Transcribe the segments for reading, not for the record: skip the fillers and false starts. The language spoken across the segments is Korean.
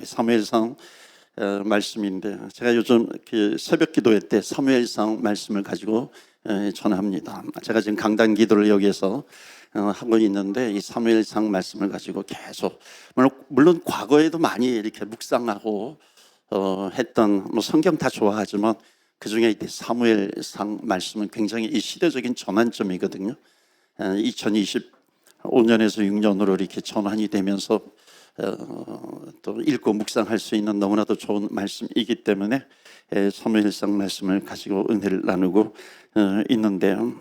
사무엘상 말씀인데, 제가 요즘 그 새벽 기도회 때 사무엘상 말씀을 가지고 전합니다. 제가 지금 강단 기도를 여기에서 하고 있는데, 이 사무엘상 말씀을 가지고 계속, 물론 과거에도 많이 이렇게 묵상하고 했던, 성경 다 좋아하지만 그 중에 사무엘상 말씀은 굉장히 이 시대적인 전환점이거든요. 2025년에서 6년으로 이렇게 전환이 되면서 또 읽고 묵상할 수 있는 너무나도 좋은 말씀이기 때문에 사무엘상 말씀을 가지고 은혜를 나누고 있는데요.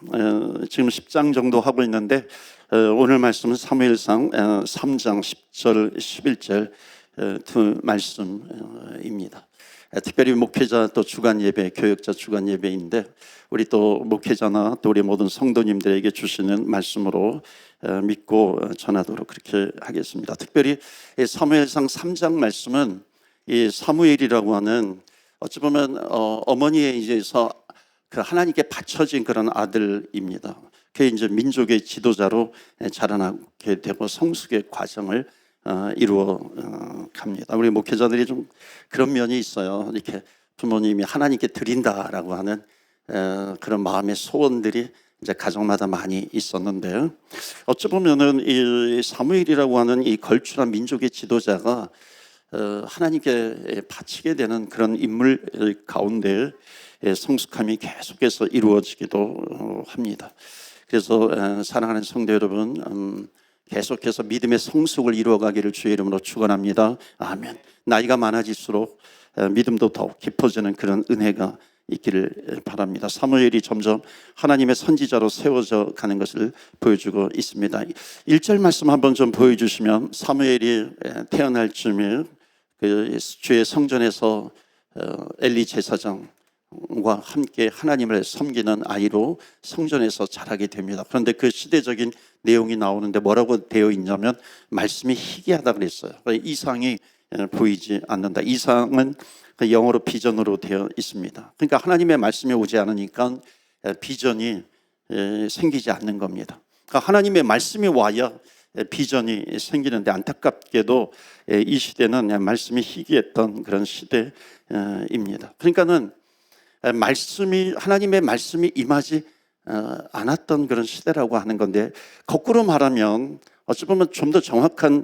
지금 10장 정도 하고 있는데, 오늘 말씀은 사무엘상 3장 10절 11절 두 말씀입니다. 특별히 목회자 또 주간 예배, 교역자 주간 예배인데, 우리 또 목회자나 또 우리 모든 성도님들에게 주시는 말씀으로 믿고 전하도록 그렇게 하겠습니다. 특별히 사무엘상 3장 말씀은 이 사무엘이라고 하는, 어찌 보면 어머니에 의해서 그 하나님께 바쳐진 그런 아들입니다. 그게 이제 민족의 지도자로 자라나게 되고 성숙의 과정을 이루어 갑니다. 우리 목회자들이 좀 그런 면이 있어요. 이렇게 부모님이 하나님께 드린다라고 하는 그런 마음의 소원들이 이제 가정마다 많이 있었는데, 어찌 보면은 이 사무엘이라고 하는 이 걸출한 민족의 지도자가 하나님께 바치게 되는 그런 인물 가운데 성숙함이 계속해서 이루어지기도 합니다. 그래서 사랑하는 성도 여러분, 계속해서 믿음의 성숙을 이루어가기를 주의 이름으로 축원합니다. 아멘. 나이가 많아질수록 믿음도 더욱 깊어지는 그런 은혜가 있기를 바랍니다. 사무엘이 점점 하나님의 선지자로 세워져 가는 것을 보여주고 있습니다. 1절 말씀 한번 좀 보여주시면, 사무엘이 태어날 즈음에 그 주의 성전에서 엘리 제사장과 함께 하나님을 섬기는 아이로 성전에서 자라게 됩니다. 그런데 그 시대적인 내용이 나오는데 뭐라고 되어 있냐면, 말씀이 희귀하다 그랬어요. 이상이 보이지 않는다. 이상은 영어로 비전으로 되어 있습니다. 그러니까 하나님의 말씀이 오지 않으니까 비전이 생기지 않는 겁니다. 그러니까 하나님의 말씀이 와야 비전이 생기는데, 안타깝게도 이 시대는 말씀이 희귀했던 그런 시대입니다. 그러니까는 하나님의 말씀이 임하지 않았던 그런 시대라고 하는 건데, 거꾸로 말하면 어찌 보면 좀 더 정확한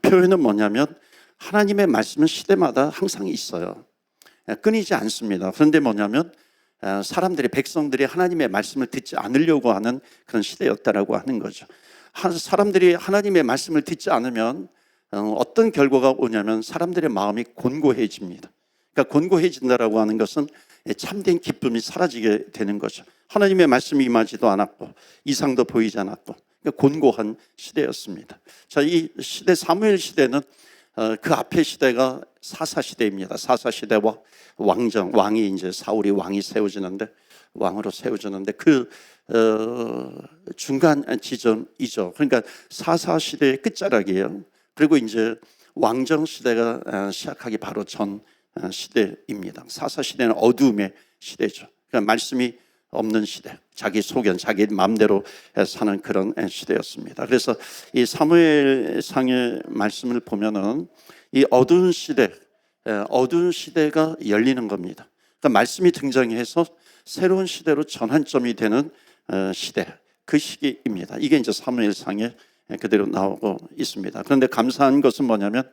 표현은 뭐냐면, 하나님의 말씀은 시대마다 항상 있어요. 끊이지 않습니다. 그런데 뭐냐면 사람들이, 백성들이 하나님의 말씀을 듣지 않으려고 하는 그런 시대였다라고 하는 거죠. 사람들이 하나님의 말씀을 듣지 않으면 어떤 결과가 오냐면, 사람들의 마음이 곤고해집니다. 그러니까 곤고해진다라고 하는 것은 참된 기쁨이 사라지게 되는 거죠. 하나님의 말씀이 임하지도 않았고 이상도 보이지 않았고, 그러니까 곤고한 시대였습니다. 자, 이 시대, 사무엘 시대는 그 앞의 시대가 사사시대입니다. 사사시대와 왕이 이제 사울이 왕이 세워지는데, 왕으로 세워지는데 그 중간 지점이죠. 그러니까 사사시대의 끝자락이에요. 그리고 이제 왕정 시대가 시작하기 바로 전 시대입니다. 사사시대는 어두움의 시대죠. 그러니까 말씀이 없는 시대, 자기 소견, 자기 마음대로 사는 그런 시대였습니다. 그래서 이 사무엘상의 말씀을 보면은 이 어두운 시대가 열리는 겁니다. 그러니까 말씀이 등장해서 새로운 시대로 전환점이 되는 시대, 그 시기입니다. 이게 이제 사무엘상에 그대로 나오고 있습니다. 그런데 감사한 것은 뭐냐면,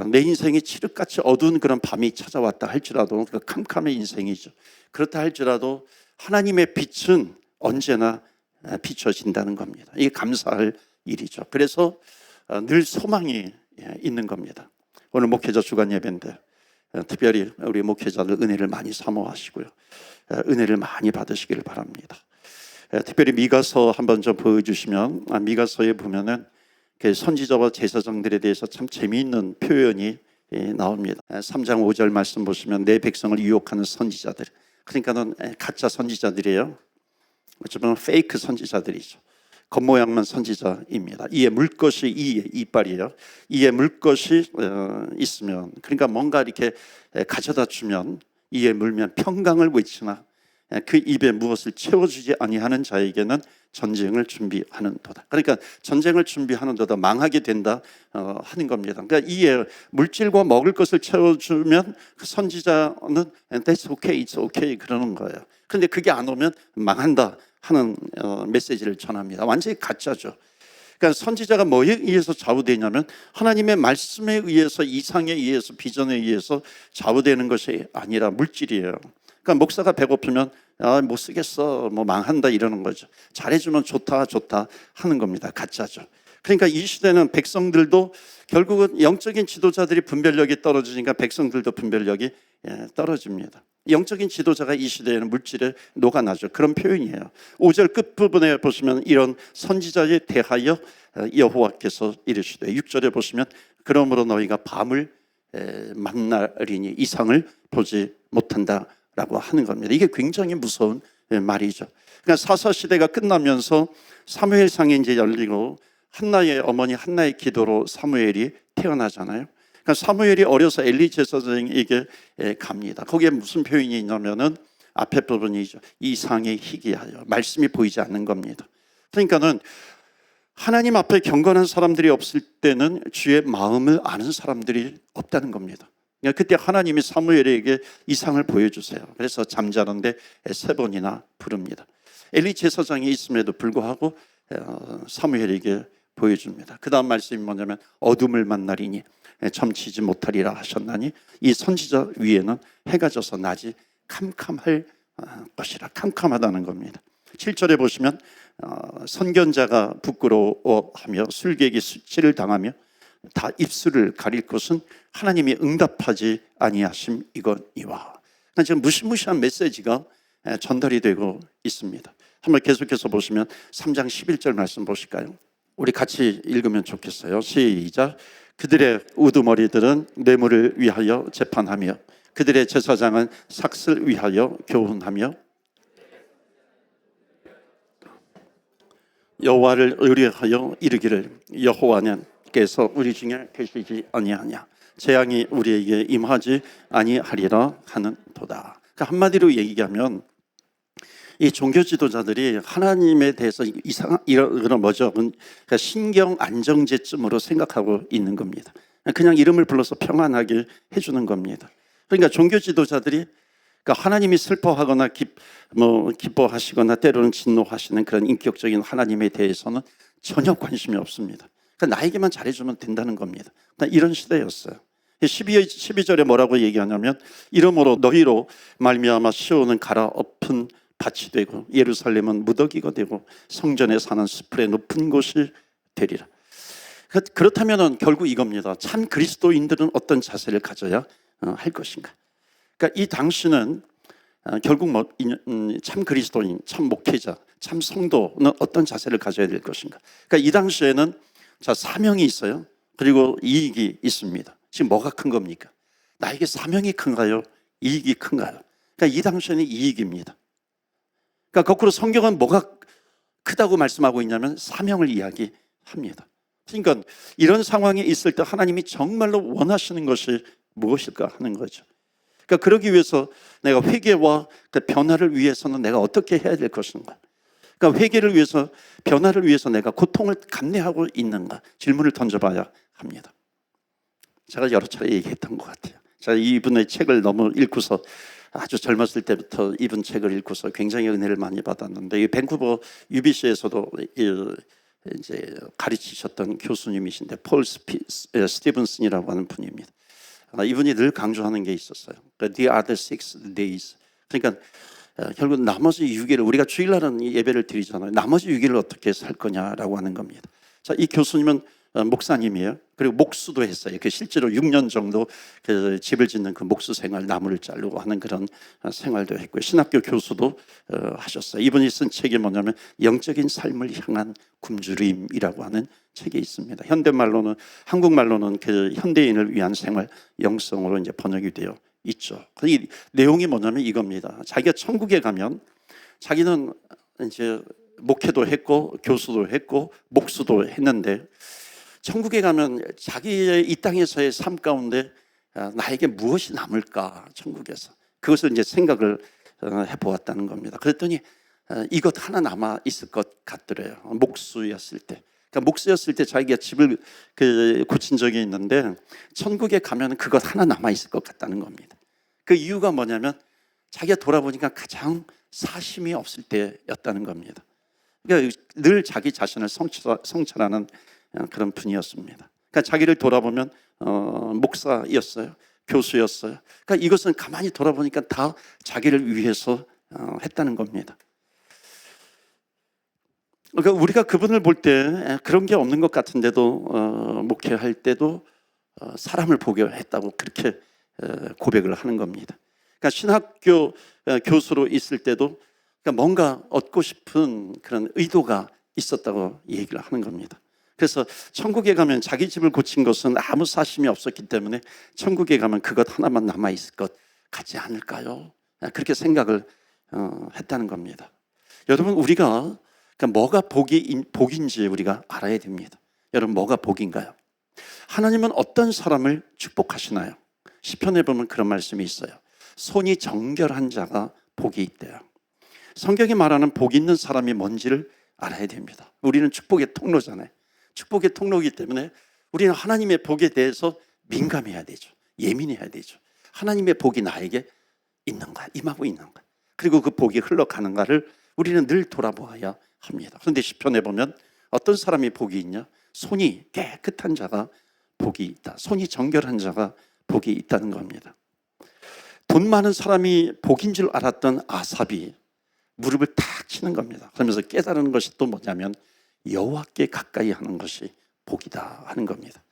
내 인생이 칠흑같이 어두운 그런 밤이 찾아왔다 할지라도, 그 캄캄의 인생이죠. 그렇다 할지라도 하나님의 빛은 언제나 비춰진다는 겁니다. 이게 감사할 일이죠. 그래서 늘 소망이 있는 겁니다. 오늘 목회자 주간 예배인데 특별히 우리 목회자들 은혜를 많이 사모하시고요, 은혜를 많이 받으시기를 바랍니다. 특별히 미가서 한번 좀 보여주시면, 미가서에 보면은 그 선지자와 제사장들에 대해서 참 재미있는 표현이 나옵니다. 3장 5절 말씀 보시면, 내 백성을 유혹하는 선지자들, 그러니까는 가짜 선지자들이에요. 어쩌면 페이크 선지자들이죠. 겉모양만 선지자입니다. 이에 물 것이, 이에 이빨이에요. 이에 물 것이 있으면, 그러니까 뭔가 이렇게 가져다 주면, 이에 물면 평강을 외치나 그 입에 무엇을 채워주지 아니하는 자에게는 전쟁을 준비하는도다. 그러니까 전쟁을 준비하는도다, 망하게 된다 하는 겁니다. 그러니까 이에 물질과 먹을 것을 채워주면 그 선지자는 That's okay, it's okay 그러는 거예요. 그런데 그게 안 오면 망한다 하는 메시지를 전합니다. 완전히 가짜죠. 그러니까 선지자가 뭐에 의해서 좌우되냐면 하나님의 말씀에 의해서, 이상에 의해서, 비전에 의해서 좌우되는 것이 아니라 물질이에요. 그러니까 목사가 배고프면 못 쓰겠어, 뭐 망한다 이러는 거죠. 잘해주면 좋다 하는 겁니다. 가짜죠. 그러니까 이 시대는 백성들도 결국은 영적인 지도자들이 분별력이 떨어지니까 백성들도 분별력이 떨어집니다. 영적인 지도자가 이 시대에는 물질에 녹아나죠. 그런 표현이에요. 5절 끝부분에 보시면 이런 선지자에 대하여 여호와께서 이르시되, 6절에 보시면 그러므로 너희가 밤을 만나리니 이상을 보지 못한다 라고 하는 겁니다. 이게 굉장히 무서운 말이죠. 그러니까 사사시대가 끝나면서 사무엘상이 이제 열리고 한나의 어머니 한나의 기도로 사무엘이 태어나잖아요. 그러니까 사무엘이 어려서 엘리 제사장에게 갑니다. 거기에 무슨 표현이 있냐면은 앞에 부분이죠. 이상에 희귀하여, 말씀이 보이지 않는 겁니다. 그러니까는 하나님 앞에 경건한 사람들이 없을 때는 주의 마음을 아는 사람들이 없다는 겁니다. 그러니까 그때 하나님이 사무엘에게 이상을 보여주세요. 그래서 잠자는데 3번이나 부릅니다. 엘리 제사장이 있음에도 불구하고 사무엘에게 보여줍니다. 그 다음 말씀이 뭐냐면 어둠을 만나리니 점치지 못하리라 하셨나니 이 선지자 위에는 해가 져서 낮이 캄캄할 것이라. 캄캄하다는 겁니다. 7절에 보시면 선견자가 부끄러워하며 술객이 수치를 당하며 다 입술을 가릴 것은 하나님이 응답하지 아니하심 이거니와. 그러니까 지금 무시무시한 메시지가 전달이 되고 있습니다. 한번 계속해서 보시면 3장 11절 말씀 보실까요? 우리 같이 읽으면 좋겠어요. 시작. 그들의 우두머리들은 뇌물을 위하여 재판하며 그들의 제사장은 삭슬 위하여 교훈하며 여호와를 의뢰하여 이르기를 여호와께서 우리 중에 계시지 아니하냐, 재앙이 우리에게 임하지 아니하리라 하는 도다. 그러니까 한마디로 얘기하면 이 종교 지도자들이 하나님에 대해서 이런 뭐죠? 그러니까 신경 안정제쯤으로 생각하고 있는 겁니다. 그냥 이름을 불러서 평안하게 해주는 겁니다. 그러니까 종교 지도자들이 그러니까 하나님이 슬퍼하거나 기뻐하시거나 때로는 진노하시는 그런 인격적인 하나님에 대해서는 전혀 관심이 없습니다. 그러니까 나에게만 잘해주면 된다는 겁니다. 그러니까 이런 시대였어요. 12절에 뭐라고 얘기하냐면 이러므로 너희로 말미암아 시온은 갈아엎은 밭이 되고 예루살렘은 무더기가 되고 성전에 사는 숲의 높은 곳이 되리라. 그렇다면 결국 이겁니다. 참 그리스도인들은 어떤 자세를 가져야 할 것인가. 그러니까 이 당시는 결국 참 그리스도인, 참 목회자, 참 성도는 어떤 자세를 가져야 될 것인가. 그러니까 이 당시에는 사명이 있어요. 그리고 이익이 있습니다. 지금 뭐가 큰 겁니까? 나에게 사명이 큰가요? 이익이 큰가요? 그러니까 이 당시에는 이익입니다. 그러니까 거꾸로 성경은 뭐가 크다고 말씀하고 있냐면 사명을 이야기합니다. 그러니까 이런 상황에 있을 때 하나님이 정말로 원하시는 것이 무엇일까 하는 거죠. 그러니까 그러기 위해서 내가 회개와 그 변화를 위해서는 내가 어떻게 해야 될 것인가. 그러니까 회개를 위해서, 변화를 위해서 내가 고통을 감내하고 있는가 질문을 던져봐야 합니다. 제가 여러 차례 얘기했던 것 같아요. 제가 이분의 책을 너무 읽고서 아주 젊었을 때부터 이분 책을 읽고서 굉장히 은혜를 많이 받았는데 이 밴쿠버 UBC에서도 이제 가르치셨던 교수님이신데 폴 스티븐슨이라고 하는 분입니다. 이분이 늘 강조하는 게 있었어요. The other 6 days. 그러니까 결국 나머지 6일을 우리가 주일날은 예배를 드리잖아요. 나머지 6일을 어떻게 살 거냐라고 하는 겁니다. 자, 이 교수님은 목사님이에요. 그리고 목수도 했어요. 그 실제로 6년 정도 그 집을 짓는 그 목수 생활, 나무를 자르고 하는 그런 생활도 했고요. 신학교 교수도 하셨어요. 이분이 쓴 책이 뭐냐면 영적인 삶을 향한 굶주림이라고 하는 책이 있습니다. 현대말로는, 한국말로는 그 현대인을 위한 생활, 영성으로 이제 번역이 되어 있죠. 이 내용이 뭐냐면 이겁니다. 자기가 천국에 가면 자기는 이제 목회도 했고 교수도 했고 목수도 했는데 천국에 가면 자기의 이 땅에서의 삶 가운데 나에게 무엇이 남을까, 천국에서 그것을 이제 생각을 해보았다는 겁니다. 그랬더니 이것 하나 남아 있을 것 같더래요. 목수였을 때. 그러니까 목수였을 때 자기가 집을 고친 적이 있는데 천국에 가면 그것 하나 남아 있을 것 같다는 겁니다. 그 이유가 뭐냐면 자기가 돌아보니까 가장 사심이 없을 때였다는 겁니다. 그러니까 늘 자기 자신을 성찰하는 그런 분이었습니다. 그러니까 자기를 돌아보면 목사였어요. 교수였어요. 그러니까 이것은 가만히 돌아보니까 다 자기를 위해서 했다는 겁니다. 그러니까 우리가 그분을 볼 때 그런 게 없는 것 같은데도 목회할 때도 사람을 보게 했다고 그렇게 고백을 하는 겁니다. 그러니까 신학교 교수로 있을 때도 그러니까 뭔가 얻고 싶은 그런 의도가 있었다고 얘기를 하는 겁니다. 그래서 천국에 가면 자기 집을 고친 것은 아무 사심이 없었기 때문에 천국에 가면 그것 하나만 남아있을 것 같지 않을까요? 그렇게 생각을 했다는 겁니다. 여러분, 우리가 그러니까 뭐가 복인지 우리가 알아야 됩니다. 여러분, 뭐가 복인가요? 하나님은 어떤 사람을 축복하시나요? 시편에 보면 그런 말씀이 있어요. 손이 정결한 자가 복이 있대요. 성경이 말하는 복 있는 사람이 뭔지를 알아야 됩니다. 우리는 축복의 통로잖아요. 축복의 통로이기 때문에 우리는 하나님의 복에 대해서 민감해야 되죠. 예민해야 되죠. 하나님의 복이 나에게 있는가, 임하고 있는가, 그리고 그 복이 흘러가는가를 우리는 늘 돌아보아야 합니다. 그런데 시편에 보면 어떤 사람이 복이 있냐? 손이 깨끗한 자가 복이 있다. 손이 정결한 자가 복이 있다는 겁니다. 돈 많은 사람이 복인 줄 알았던 아삽이 무릎을 탁 치는 겁니다. 그러면서 깨달은 것이 또 뭐냐면 여호와께 가까이 하는 것이 복이다 하는 겁니다.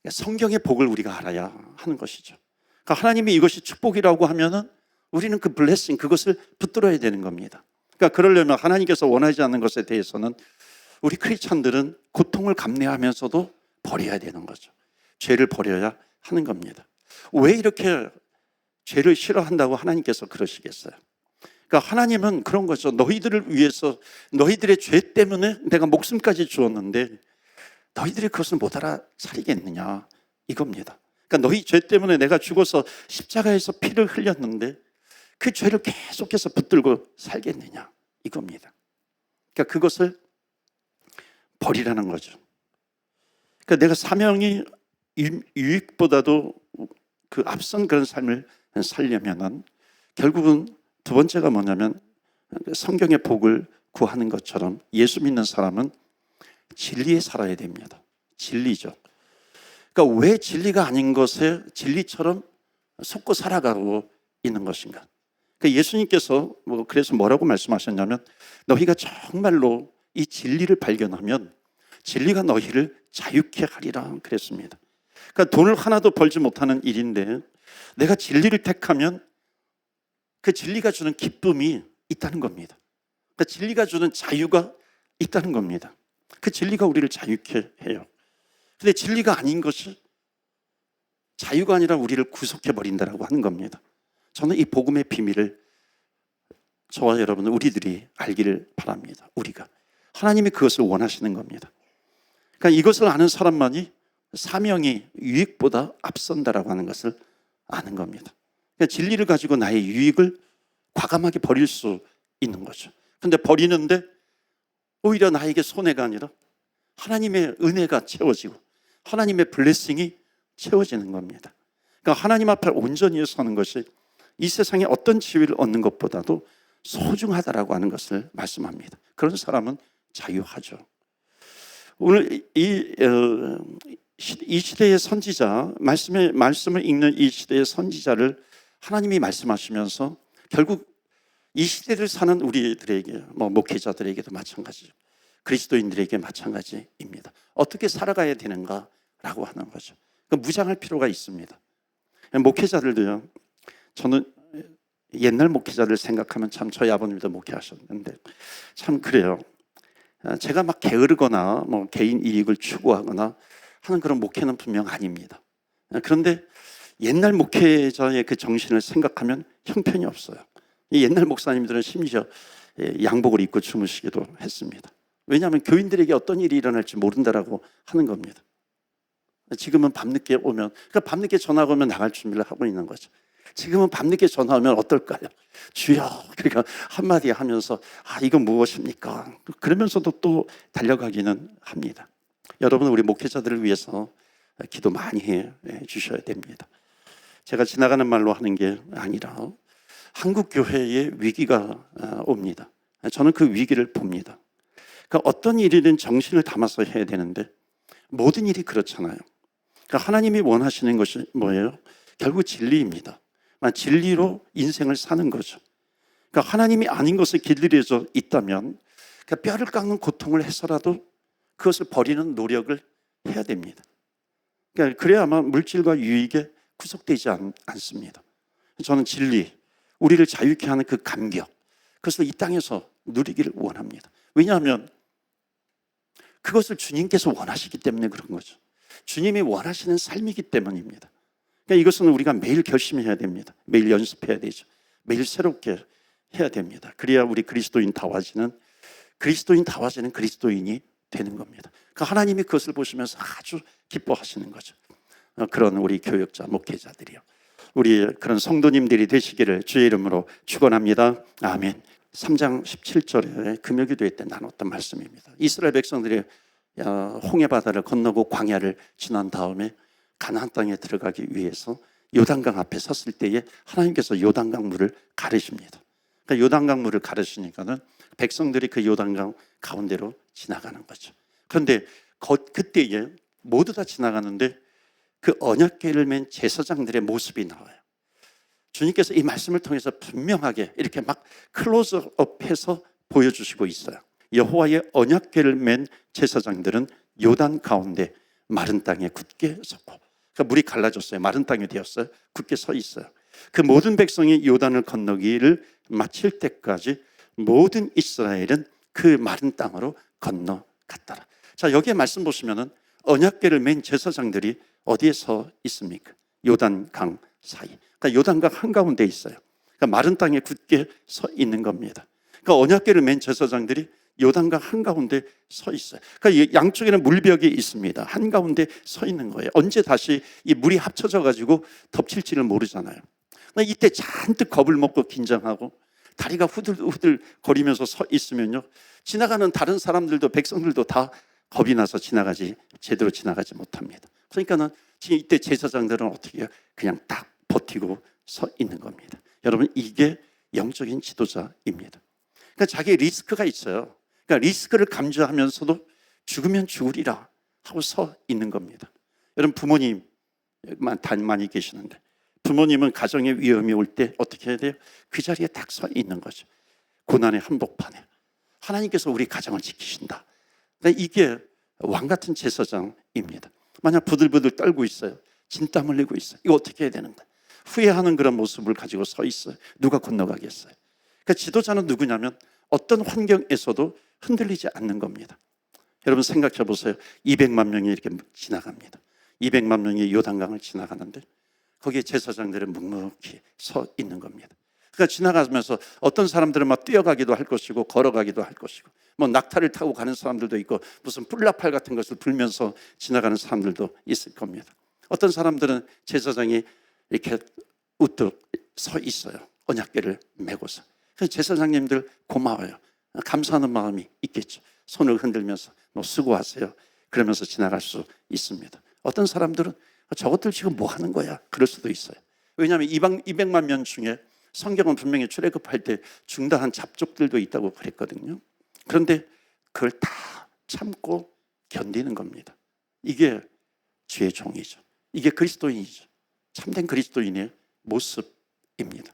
성경의 복을 우리가 알아야 하는 것이죠. 그러니까 하나님이 이것이 축복이라고 하면은 우리는 그 블레싱, 그것을 붙들어야 되는 겁니다. 그러니까 그러려면 하나님께서 원하지 않는 것에 대해서는 우리 크리스찬들은 고통을 감내하면서도 버려야 되는 거죠. 죄를 버려야 하는 겁니다. 왜 이렇게 죄를 싫어한다고 하나님께서 그러시겠어요? 그러니까 하나님은 그런 거죠. 너희들을 위해서, 너희들의 죄 때문에 내가 목숨까지 주었는데 너희들이 그것을 못 알아차리겠느냐, 이겁니다. 그러니까 너희 죄 때문에 내가 죽어서 십자가에서 피를 흘렸는데 그 죄를 계속해서 붙들고 살겠느냐, 이겁니다. 그러니까 그것을 버리라는 거죠. 그러니까 내가 사명이 유익보다도 그 앞선 그런 삶을 살려면은 결국은 두 번째가 뭐냐면 성경의 복을 구하는 것처럼 예수 믿는 사람은 진리에 살아야 됩니다. 진리죠. 그러니까 왜 진리가 아닌 것에 진리처럼 속고 살아가고 있는 것인가? 그러니까 예수님께서 그래서 뭐라고 말씀하셨냐면 너희가 정말로 이 진리를 발견하면 진리가 너희를 자유케 하리라 그랬습니다. 그러니까 돈을 하나도 벌지 못하는 일인데 내가 진리를 택하면 그 진리가 주는 기쁨이 있다는 겁니다. 그 진리가 주는 자유가 있다는 겁니다. 그 진리가 우리를 자유케 해요. 근데 진리가 아닌 것이 자유가 아니라 우리를 구속해버린다라고 하는 겁니다. 저는 이 복음의 비밀을 저와 여러분, 우리들이 알기를 바랍니다. 우리가. 하나님이 그것을 원하시는 겁니다. 그러니까 이것을 아는 사람만이 사명이 유익보다 앞선다라고 하는 것을 아는 겁니다. 그러니까 진리를 가지고 나의 유익을 과감하게 버릴 수 있는 거죠. 그런데 버리는데 오히려 나에게 손해가 아니라 하나님의 은혜가 채워지고 하나님의 블레싱이 채워지는 겁니다. 그러니까 하나님 앞에 온전히 서는 것이 이 세상에 어떤 지위를 얻는 것보다도 소중하다라고 하는 것을 말씀합니다. 그런 사람은 자유하죠. 오늘 이 시대의 선지자, 말씀을 읽는 이 시대의 선지자를 하나님이 말씀하시면서 결국 이 시대를 사는 우리들에게, 목회자들에게도 마찬가지죠. 그리스도인들에게 마찬가지입니다. 어떻게 살아가야 되는가라고 하는 거죠. 그러니까 무장할 필요가 있습니다. 목회자들도요. 저는 옛날 목회자들 생각하면 참 저희 아버님도 목회하셨는데 참 그래요. 제가 막 게으르거나 개인 이익을 추구하거나 하는 그런 목회는 분명 아닙니다. 그런데 옛날 목회자의 그 정신을 생각하면 형편이 없어요. 옛날 목사님들은 심지어 양복을 입고 주무시기도 했습니다. 왜냐하면 교인들에게 어떤 일이 일어날지 모른다라고 하는 겁니다. 지금은 밤늦게 오면, 그러니까 밤늦게 전화가 오면 나갈 준비를 하고 있는 거죠. 지금은 밤늦게 전화하면 어떨까요? 주여, 그러니까 한마디 하면서 이건 무엇입니까? 그러면서도 또 달려가기는 합니다. 여러분, 우리 목회자들을 위해서 기도 많이 해 주셔야 됩니다. 제가 지나가는 말로 하는 게 아니라 한국 교회에 위기가 옵니다. 저는 그 위기를 봅니다. 그러니까 어떤 일이든 정신을 담아서 해야 되는데 모든 일이 그렇잖아요. 그러니까 하나님이 원하시는 것이 뭐예요? 결국 진리입니다. 진리로 인생을 사는 거죠. 그러니까 하나님이 아닌 것에 길들여져 있다면 그러니까 뼈를 깎는 고통을 해서라도 그것을 버리는 노력을 해야 됩니다. 그러니까 그래야만 물질과 유익에 구속되지 않습니다. 저는 진리, 우리를 자유케 하는 그 감격, 그것을 이 땅에서 누리기를 원합니다. 왜냐하면 그것을 주님께서 원하시기 때문에 그런 거죠. 주님이 원하시는 삶이기 때문입니다. 그러니까 이것은 우리가 매일 결심해야 됩니다. 매일 연습해야 되죠. 매일 새롭게 해야 됩니다. 그래야 우리 그리스도인다워지는 그리스도인이 되는 겁니다. 그러니까 하나님이 그것을 보시면서 아주 기뻐하시는 거죠. 그런 우리 교역자, 목회자들이요. 우리 그런 성도님들이 되시기를 주의 이름으로 축원합니다. 아멘. 3장 17절에 금요기도회 때 나눴던 말씀입니다. 이스라엘 백성들이 홍해 바다를 건너고 광야를 지난 다음에 가나안 땅에 들어가기 위해서 요단강 앞에 섰을 때에 하나님께서 요단강 물을 가르십니다. 그러니까 요단강 물을 가르시니까는 백성들이 그 요단강 가운데로 지나가는 거죠. 그런데 그때에 모두 다 지나가는데 그 언약궤를 맨 제사장들의 모습이 나와요. 주님께서 이 말씀을 통해서 분명하게 이렇게 막 클로즈업해서 보여주시고 있어요. 여호와의 언약궤를 맨 제사장들은 요단 가운데 마른 땅에 굳게 섰고, 그러니까 물이 갈라졌어요. 마른 땅이 되었어요. 굳게 서 있어요. 그 모든 백성이 요단을 건너기를 마칠 때까지 모든 이스라엘은 그 마른 땅으로 건너갔더라. 자, 여기에 말씀 보시면은 언약궤를 맨 제사장들이 어디에 서 있습니까? 요단강 사이. 그러니까 요단강 한가운데 있어요. 그러니까 마른 땅에 굳게 서 있는 겁니다. 그러니까 언약궤를 맨 제사장들이 요단강 한가운데 서 있어요. 그러니까 양쪽에는 물벽이 있습니다. 한가운데 서 있는 거예요. 언제 다시 이 물이 합쳐져 가지고 덮칠지를 모르잖아요. 그러니까 이때 잔뜩 겁을 먹고 긴장하고 다리가 후들후들 거리면서 서 있으면요, 지나가는 다른 사람들도 백성들도 다 겁이 나서 제대로 지나가지 못합니다. 그러니까는 지금 이때 제사장들은 어떻게 해요? 그냥 딱 버티고 서 있는 겁니다. 여러분, 이게 영적인 지도자입니다. 그러니까 자기의 리스크가 있어요. 그러니까 리스크를 감수하면서도 죽으면 죽으리라 하고 서 있는 겁니다. 여러분, 부모님 많이 계시는데 부모님은 가정의 위험이 올 때 어떻게 해야 돼요? 그 자리에 딱 서 있는 거죠. 고난의 한복판에 하나님께서 우리 가정을 지키신다. 그러니까 이게 왕 같은 제사장입니다. 만약 부들부들 떨고 있어요. 진땀 흘리고 있어요. 이거 어떻게 해야 되는가? 후회하는 그런 모습을 가지고 서 있어요. 누가 건너가겠어요? 그러니까 지도자는 누구냐면 어떤 환경에서도 흔들리지 않는 겁니다. 여러분, 생각해 보세요. 200만 명이 이렇게 지나갑니다. 200만 명이 요단강을 지나가는데 거기에 제사장들은 묵묵히 서 있는 겁니다. 그러니까 지나가면서 어떤 사람들은 막 뛰어가기도 할 것이고 걸어가기도 할 것이고 뭐 낙타를 타고 가는 사람들도 있고 무슨 뿔나팔 같은 것을 불면서 지나가는 사람들도 있을 겁니다. 어떤 사람들은 제사장이 이렇게 우뚝 서 있어요. 언약궤를 메고서. 그래서 제사장님들 고마워요. 감사하는 마음이 있겠죠. 손을 흔들면서 수고하세요. 그러면서 지나갈 수 있습니다. 어떤 사람들은 저것들 지금 뭐 하는 거야? 그럴 수도 있어요. 왜냐하면 200만 명 중에 성경은 분명히 출애굽할 때 중다한 잡족들도 있다고 그랬거든요. 그런데 그걸 다 참고 견디는 겁니다. 이게 주의 종이죠. 이게 그리스도인이죠. 참된 그리스도인의 모습입니다.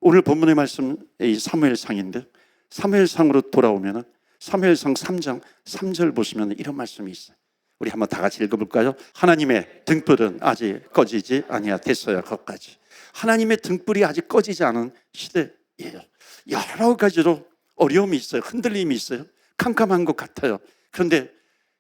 오늘 본문의 말씀 이 사무엘상인데 사무엘상으로 돌아오면 사무엘상 3장 3절 보시면 이런 말씀이 있어요. 우리 한번 다 같이 읽어볼까요? 하나님의 등불은 아직 꺼지지 아니하였어요. 거기까지. 하나님의 등불이 아직 꺼지지 않은 시대예요. 여러 가지로 어려움이 있어요. 흔들림이 있어요. 캄캄한 것 같아요. 그런데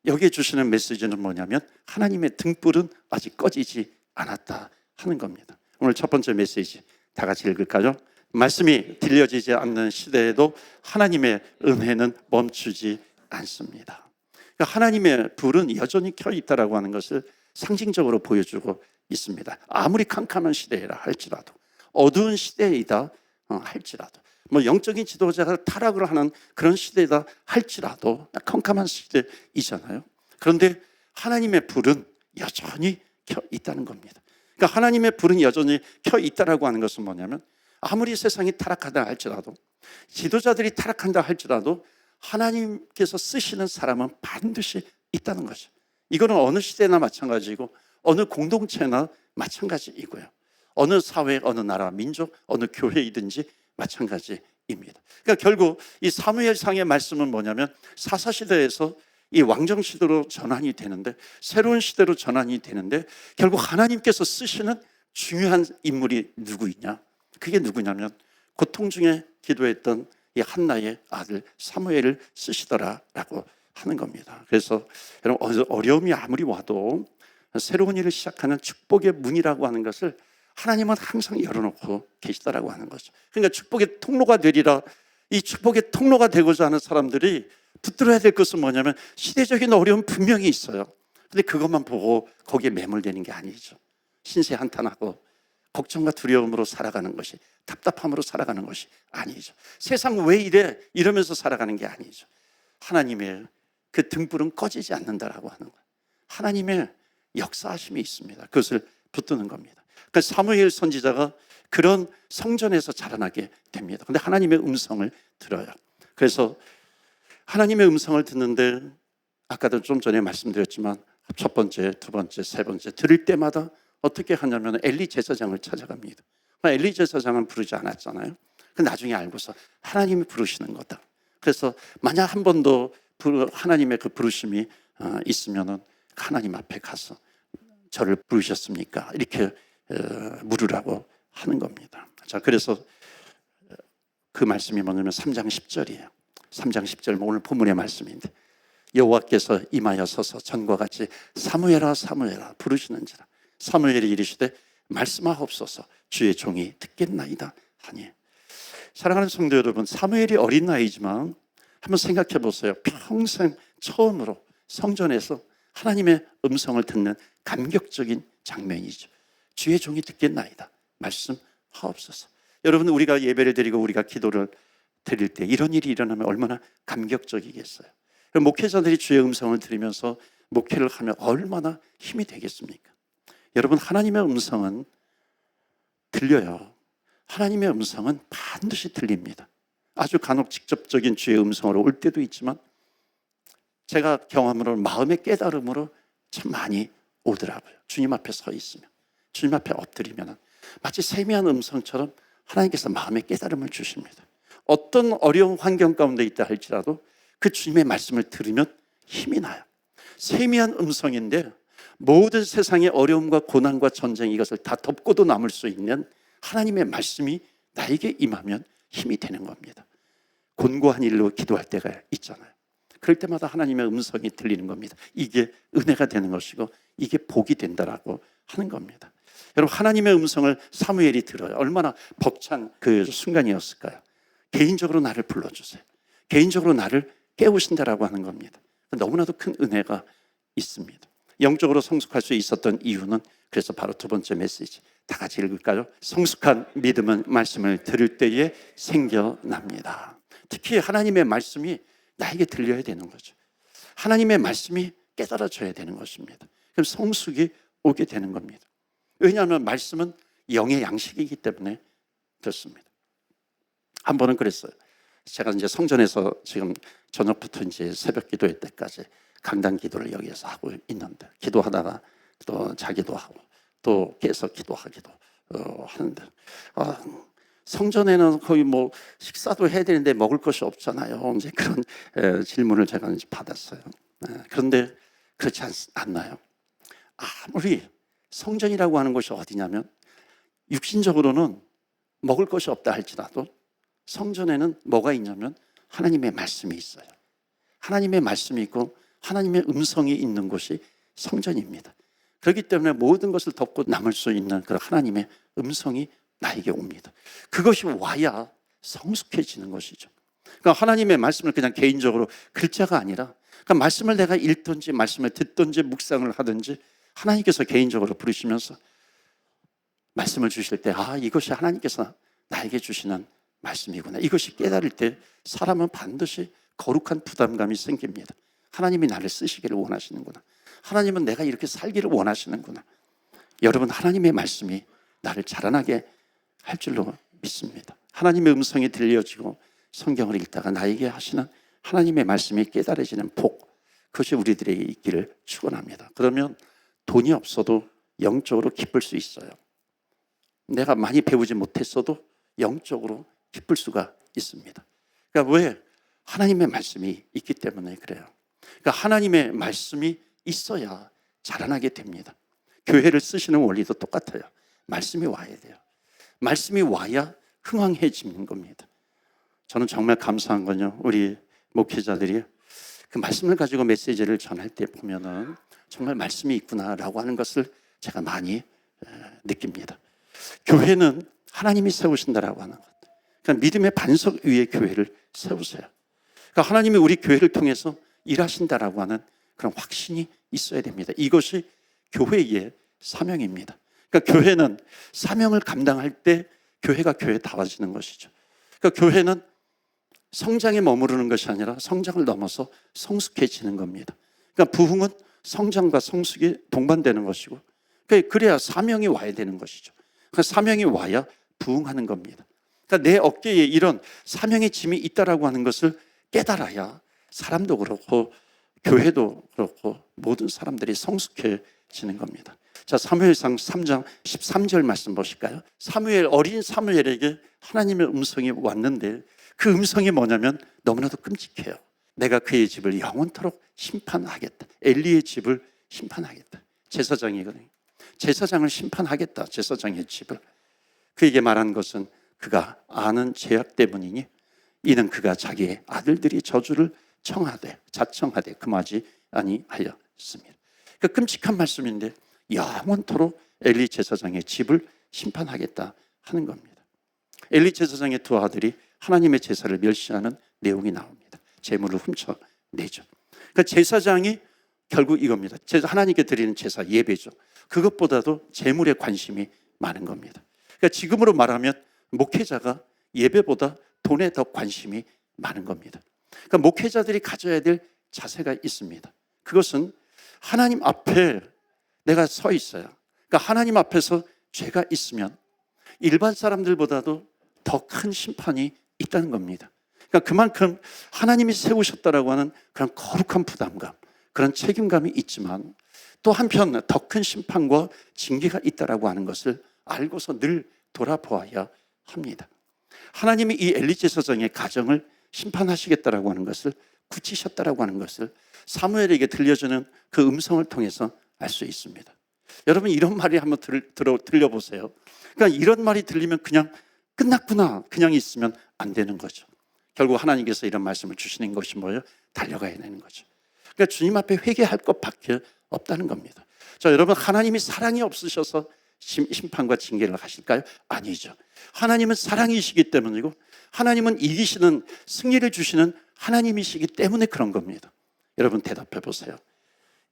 여기에 주시는 메시지는 뭐냐면 하나님의 등불은 아직 꺼지지 않았다 하는 겁니다. 오늘 첫 번째 메시지 다 같이 읽을까요? 말씀이 들려지지 않는 시대에도 하나님의 은혜는 멈추지 않습니다. 그러니까 하나님의 불은 여전히 켜 있다라고 하는 것을 상징적으로 보여주고 있습니다. 아무리 캄캄한 시대라 할지라도 어두운 시대이다 할지라도, 뭐 영적인 지도자가 타락을 하는 그런 시대이다 할지라도 컴컴한 시대이잖아요. 그런데 하나님의 불은 여전히 켜 있다는 겁니다. 그러니까 하나님의 불은 여전히 켜 있다라고 하는 것은 뭐냐면, 아무리 세상이 타락하다 할지라도, 지도자들이 타락한다 할지라도 하나님께서 쓰시는 사람은 반드시 있다는 거죠. 이거는 어느 시대나 마찬가지고 어느 공동체나 마찬가지이고요. 어느 사회, 어느 나라, 민족, 어느 교회이든지 마찬가지입니다. 그러니까 결국 이 사무엘상의 말씀은 뭐냐면, 사사시대에서 이 왕정시대로 전환이 되는데, 새로운 시대로 전환이 되는데, 결국 하나님께서 쓰시는 중요한 인물이 누구이냐? 그게 누구냐면 고통 중에 기도했던 이 한나의 아들 사무엘을 쓰시더라라고 하는 겁니다. 그래서 여러분, 어려움이 아무리 와도 새로운 일을 시작하는 축복의 문이라고 하는 것을 하나님은 항상 열어놓고 계시다라고 하는 거죠. 그러니까 축복의 통로가 되리라. 이 축복의 통로가 되고자 하는 사람들이 붙들어야 될 것은 뭐냐면, 시대적인 어려움 분명히 있어요. 근데 그것만 보고 거기에 매몰되는 게 아니죠. 신세 한탄하고 걱정과 두려움으로 살아가는 것이, 답답함으로 살아가는 것이 아니죠. 세상 왜 이래? 이러면서 살아가는 게 아니죠. 하나님의 그 등불은 꺼지지 않는다라고 하는 거예요. 하나님의 역사하심이 있습니다. 그것을 붙드는 겁니다. 그러니까 사무엘 선지자가 그런 성전에서 자라나게 됩니다. 그런데 하나님의 음성을 들어요. 그래서 하나님의 음성을 듣는데, 아까도 좀 전에 말씀드렸지만 첫 번째, 두 번째, 세 번째 들을 때마다 어떻게 하냐면 엘리 제사장을 찾아갑니다. 엘리 제사장은 부르지 않았잖아요. 근데 나중에 알고서 하나님이 부르시는 거다. 그래서 만약 한 번도 하나님의 그 부르심이 있으면은 하나님 앞에 가서 저를 부르셨습니까? 이렇게 물으라고 하는 겁니다. 자, 그래서 그 말씀이 뭐냐면 3장 10절이에요. 3장 10절, 오늘 본문의 말씀인데, 여호와께서 임하여 서서 전과 같이 사무엘아 사무엘아 부르시는지라. 사무엘이 이르시되 말씀하옵소서, 주의 종이 듣겠나이다 하니. 사랑하는 성도 여러분, 사무엘이 어린 나이지만 한번 생각해 보세요. 평생 처음으로 성전에서 하나님의 음성을 듣는 감격적인 장면이죠. 주의 종이 듣겠나이다, 말씀하옵소서. 여러분, 우리가 예배를 드리고 우리가 기도를 드릴 때 이런 일이 일어나면 얼마나 감격적이겠어요. 목회자들이 주의 음성을 들으면서 목회를 하면 얼마나 힘이 되겠습니까? 여러분, 하나님의 음성은 들려요. 하나님의 음성은 반드시 들립니다. 아주 간혹 직접적인 주의 음성으로 올 때도 있지만, 제가 경험으로 마음의 깨달음으로 참 많이 오더라고요. 주님 앞에 서 있으면, 주님 앞에 엎드리면 마치 세미한 음성처럼 하나님께서 마음의 깨달음을 주십니다. 어떤 어려운 환경 가운데 있다 할지라도 그 주님의 말씀을 들으면 힘이 나요. 세미한 음성인데 모든 세상의 어려움과 고난과 전쟁, 이것을 다 덮고도 남을 수 있는 하나님의 말씀이 나에게 임하면 힘이 되는 겁니다. 곤고한 일로 기도할 때가 있잖아요. 그럴 때마다 하나님의 음성이 들리는 겁니다. 이게 은혜가 되는 것이고 이게 복이 된다라고 하는 겁니다. 여러분, 하나님의 음성을 사무엘이 들어요. 얼마나 벅찬 그 순간이었을까요? 개인적으로 나를 불러주세요. 개인적으로 나를 깨우신다라고 하는 겁니다. 너무나도 큰 은혜가 있습니다. 영적으로 성숙할 수 있었던 이유는, 그래서 바로 두 번째 메시지 다 같이 읽을까요? 성숙한 믿음은 말씀을 들을 때에 생겨납니다. 특히 하나님의 말씀이 나에게 들려야 되는 거죠. 하나님의 말씀이 깨달아져야 되는 것입니다. 그럼 성숙이 오게 되는 겁니다. 왜냐하면 말씀은 영의 양식이기 때문에 그렇습니다. 한 번은 그랬어요. 제가 이제 성전에서 지금 저녁부터 이제 새벽 기도회 때까지 강단 기도를 여기에서 하고 있는데, 기도하다가 또 자기도 하고 또 깨서 기도하기도 하는데, 성전에는 거의 뭐 식사도 해야 되는데 먹을 것이 없잖아요. 이제 그런 질문을 제가 이제 받았어요. 그런데 그렇지 않나요? 아무리 성전이라고 하는 것이 어디냐면, 육신적으로는 먹을 것이 없다 할지라도 성전에는 뭐가 있냐면 하나님의 말씀이 있어요. 하나님의 말씀이 있고 하나님의 음성이 있는 곳이 성전입니다. 그렇기 때문에 모든 것을 덮고 남을 수 있는 그런 하나님의 음성이 나에게 옵니다. 그것이 와야 성숙해지는 것이죠. 그러니까 하나님의 말씀을 그냥 개인적으로 글자가 아니라, 그러니까 말씀을 내가 읽든지 말씀을 듣든지 묵상을 하든지 하나님께서 개인적으로 부르시면서 말씀을 주실 때 이것이 하나님께서 나에게 주시는 말씀이구나. 이것이 깨달을 때 사람은 반드시 거룩한 부담감이 생깁니다. 하나님이 나를 쓰시기를 원하시는구나. 하나님은 내가 이렇게 살기를 원하시는구나. 여러분, 하나님의 말씀이 나를 자라나게 할 줄로 믿습니다. 하나님의 음성이 들려지고 성경을 읽다가 나에게 하시는 하나님의 말씀이 깨달아지는 복, 그것이 우리들에게 있기를 축원합니다. 그러면 돈이 없어도 영적으로 기쁠 수 있어요. 내가 많이 배우지 못했어도 영적으로 기쁠 수가 있습니다. 그러니까 왜? 하나님의 말씀이 있기 때문에 그래요. 그러니까 하나님의 말씀이 있어야 자라나게 됩니다. 교회를 쓰시는 원리도 똑같아요. 말씀이 와야 돼요. 말씀이 와야 흥황해지는 겁니다. 저는 정말 감사한 건요, 우리 목회자들이 그 말씀을 가지고 메시지를 전할 때 보면은 정말 말씀이 있구나라고 하는 것을 제가 많이 느낍니다. 교회는 하나님이 세우신다라고 하는 것. 그러니까 믿음의 반석 위에 교회를 세우세요. 그러니까 하나님이 우리 교회를 통해서 일하신다라고 하는 그런 확신이 있어야 됩니다. 이것이 교회의 사명입니다. 그러니까 교회는 사명을 감당할 때 교회가 교회다워지는 것이죠. 그러니까 교회는 성장에 머무르는 것이 아니라 성장을 넘어서 성숙해지는 겁니다. 그러니까 부흥은 성장과 성숙이 동반되는 것이고, 그래야 사명이 와야 되는 것이죠. 그러니까 사명이 와야 부흥하는 겁니다. 그러니까 내 어깨에 이런 사명의 짐이 있다라고 하는 것을 깨달아야 사람도 그렇고 교회도 그렇고 모든 사람들이 성숙해지는 겁니다. 자, 사무엘상 3장 13절 말씀 보실까요? 어린 사무엘에게 하나님의 음성이 왔는데 그 음성이 뭐냐면 너무나도 끔찍해요. 내가 그의 집을 영원토록 심판하겠다. 엘리의 집을 심판하겠다. 제사장이거든요. 제사장을 심판하겠다. 제사장의 집을. 그에게 말한 것은 그가 아는 죄악 때문이니 이는 그가 자기의 아들들이 저주를 자청하되 금하지 아니하였습니다. 그 끔찍한 말씀인데 영원토록 엘리 제사장의 집을 심판하겠다 하는 겁니다. 엘리 제사장의 두 아들이 하나님의 제사를 멸시하는 내용이 나옵니다. 제물을 훔쳐내죠. 그러니까 제사장이 결국 이겁니다. 하나님께 드리는 제사, 예배죠. 그것보다도 제물에 관심이 많은 겁니다. 그러니까 지금으로 말하면 목회자가 예배보다 돈에 더 관심이 많은 겁니다. 그러니까 목회자들이 가져야 될 자세가 있습니다. 그것은 하나님 앞에 내가 서 있어요. 그러니까 하나님 앞에서 죄가 있으면 일반 사람들보다도 더 큰 심판이 있다는 겁니다. 그러니까 그만큼 하나님이 세우셨다라고 하는 그런 거룩한 부담감, 그런 책임감이 있지만 또 한편 더 큰 심판과 징계가 있다라고 하는 것을 알고서 늘 돌아보아야 합니다. 하나님이 이 엘리 제사장의 가정을 심판하시겠다라고 하는 것을 굳히셨다라고 하는 것을 사무엘에게 들려주는 그 음성을 통해서 알 수 있습니다. 여러분, 이런 말이 한번 들려보세요. 그러니까 이런 말이 들리면 그냥 끝났구나, 그냥 있으면 안 되는 거죠. 결국 하나님께서 이런 말씀을 주시는 것이 뭐예요? 달려가야 되는 거죠. 그러니까 주님 앞에 회개할 것밖에 없다는 겁니다. 자, 여러분, 하나님이 사랑이 없으셔서 심판과 징계를 하실까요? 아니죠. 하나님은 사랑이시기 때문이고 하나님은 이기시는, 승리를 주시는 하나님이시기 때문에 그런 겁니다. 여러분, 대답해 보세요.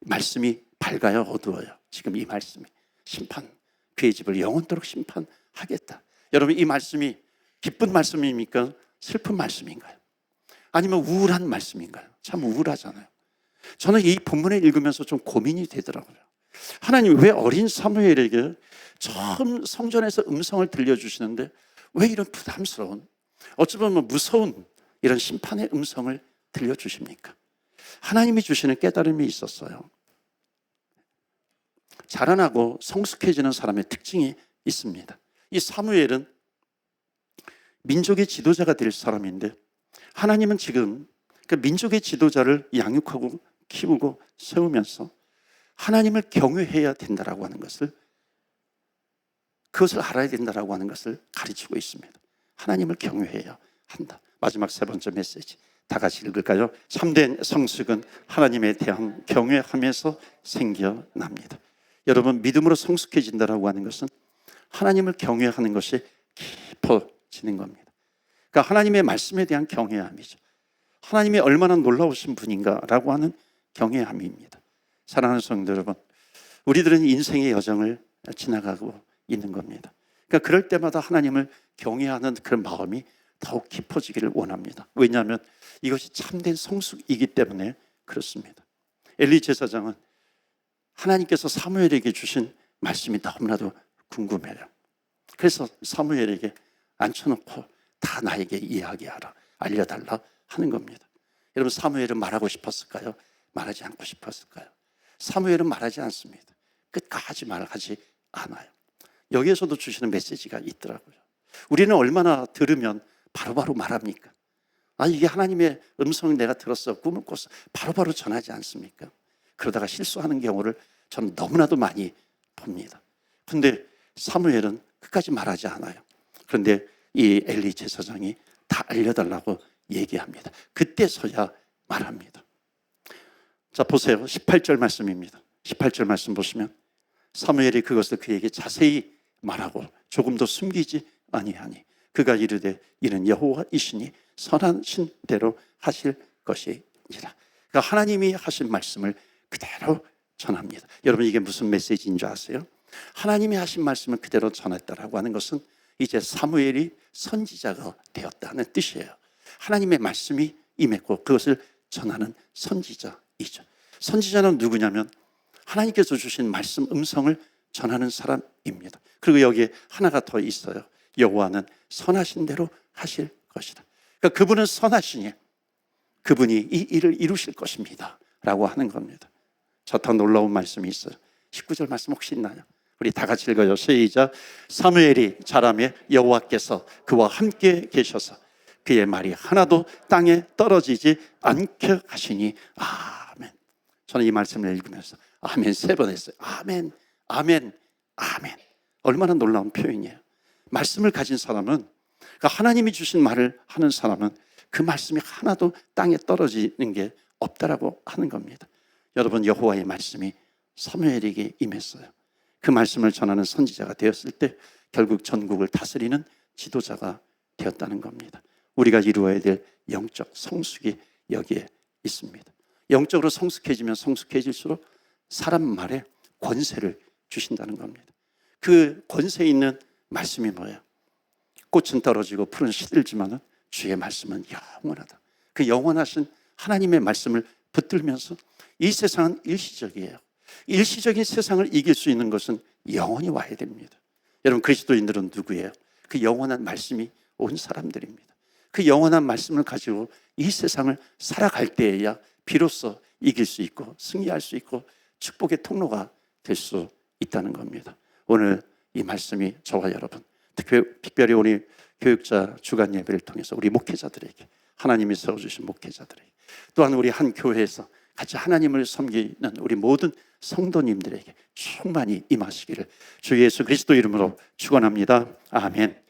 말씀이 밝아요, 어두워요? 지금 이 말씀이 심판, 그의 집을 영원토록 심판하겠다. 여러분, 이 말씀이 기쁜 말씀입니까? 슬픈 말씀인가요? 아니면 우울한 말씀인가요? 참 우울하잖아요. 저는 이 본문을 읽으면서 좀 고민이 되더라고요. 하나님, 왜 어린 사무엘에게 처음 성전에서 음성을 들려주시는데 왜 이런 부담스러운, 어찌 보면 무서운 이런 심판의 음성을 들려주십니까? 하나님이 주시는 깨달음이 있었어요. 자라나고 성숙해지는 사람의 특징이 있습니다. 이 사무엘은 민족의 지도자가 될 사람인데 하나님은 지금 그 민족의 지도자를 양육하고 키우고 세우면서 하나님을 경외해야 된다라고 하는 것을, 그것을 알아야 된다라고 하는 것을 가르치고 있습니다. 하나님을 경외해야 한다. 마지막 세 번째 메시지 다 같이 읽을까요? 참된 성숙은 하나님에 대한 경외함에서 생겨납니다. 여러분, 믿음으로 성숙해진다라고 하는 것은 하나님을 경외하는 것이 깊어지는 겁니다. 그러니까 하나님의 말씀에 대한 경외함이죠. 하나님이 얼마나 놀라우신 분인가라고 하는 경외함입니다. 사랑하는 성도 여러분, 우리들은 인생의 여정을 지나가고 있는 겁니다. 그러니까 그럴 때마다 하나님을 경외하는 그런 마음이 더욱 깊어지기를 원합니다. 왜냐하면 이것이 참된 성숙이기 때문에 그렇습니다. 엘리 제사장은 하나님께서 사무엘에게 주신 말씀이 너무나도 궁금해요. 그래서 사무엘에게 앉혀놓고 다 나에게 이야기하라, 알려달라 하는 겁니다. 여러분, 사무엘은 말하고 싶었을까요? 말하지 않고 싶었을까요? 사무엘은 말하지 않습니다. 끝까지 말하지 않아요. 여기에서도 주시는 메시지가 있더라고요. 우리는 얼마나 들으면 바로바로 말합니까? 이게 하나님의 음성을 내가 들었어, 꿈을 꿨어, 바로바로 전하지 않습니까? 그러다가 실수하는 경우를 저는 너무나도 많이 봅니다. 그런데 사무엘은 끝까지 말하지 않아요. 그런데 이 엘리 제사장이 다 알려달라고 얘기합니다. 그때서야 말합니다. 자, 보세요. 18절 말씀입니다. 18절 말씀 보시면 사무엘이 그것을 그에게 자세히 말하고 조금도 숨기지 아니하니 그가 이르되 이는 여호와이시니 선한 신대로 하실 것이니라. 그러니까 하나님이 하신 말씀을 그대로 전합니다. 여러분, 이게 무슨 메시지인 줄 아세요? 하나님이 하신 말씀을 그대로 전했다라고 하는 것은 이제 사무엘이 선지자가 되었다는 뜻이에요. 하나님의 말씀이 임했고 그것을 전하는 선지자이죠. 선지자는 누구냐면 하나님께서 주신 말씀 음성을 전하는 사람입니다. 그리고 여기에 하나가 더 있어요. 여호와는 선하신 대로 하실 것이다. 그러니까 그분은 선하시니 그분이 이 일을 이루실 것입니다 라고 하는 겁니다. 저 더 놀라운 말씀이 있어요. 19절 말씀 혹시 있나요? 우리 다 같이 읽어요. 시작. 사무엘이 자라매 여호와께서 그와 함께 계셔서 그의 말이 하나도 땅에 떨어지지 않게 하시니 아멘. 저는 이 말씀을 읽으면서 아멘 3번 했어요. 아멘, 아멘, 아멘. 얼마나 놀라운 표현이에요. 말씀을 가진 사람은, 그러니까 하나님이 주신 말을 하는 사람은 그 말씀이 하나도 땅에 떨어지는 게 없다라고 하는 겁니다. 여러분, 여호와의 말씀이 사무엘에게 임했어요. 그 말씀을 전하는 선지자가 되었을 때 결국 전국을 다스리는 지도자가 되었다는 겁니다. 우리가 이루어야 될 영적 성숙이 여기에 있습니다. 영적으로 성숙해지면 성숙해질수록 사람 말에 권세를 주신다는 겁니다. 그 권세 있는 말씀이 뭐예요? 꽃은 떨어지고 풀은 시들지만 주의 말씀은 영원하다. 그 영원하신 하나님의 말씀을 붙들면서 이 세상은 일시적이에요. 일시적인 세상을 이길 수 있는 것은 영원히 와야 됩니다. 여러분, 그리스도인들은 누구예요? 그 영원한 말씀이 온 사람들입니다. 그 영원한 말씀을 가지고 이 세상을 살아갈 때에야 비로소 이길 수 있고 승리할 수 있고 축복의 통로가 될 수 있다는 겁니다. 오늘 이 말씀이 저와 여러분, 특별히 우리 교육자 주간 예배를 통해서 우리 목회자들에게, 하나님이 세워주신 목회자들에게, 또한 우리 한 교회에서 같이 하나님을 섬기는 우리 모든 성도님들에게 충만히 임하시기를 주 예수 그리스도 이름으로 축원합니다. 아멘.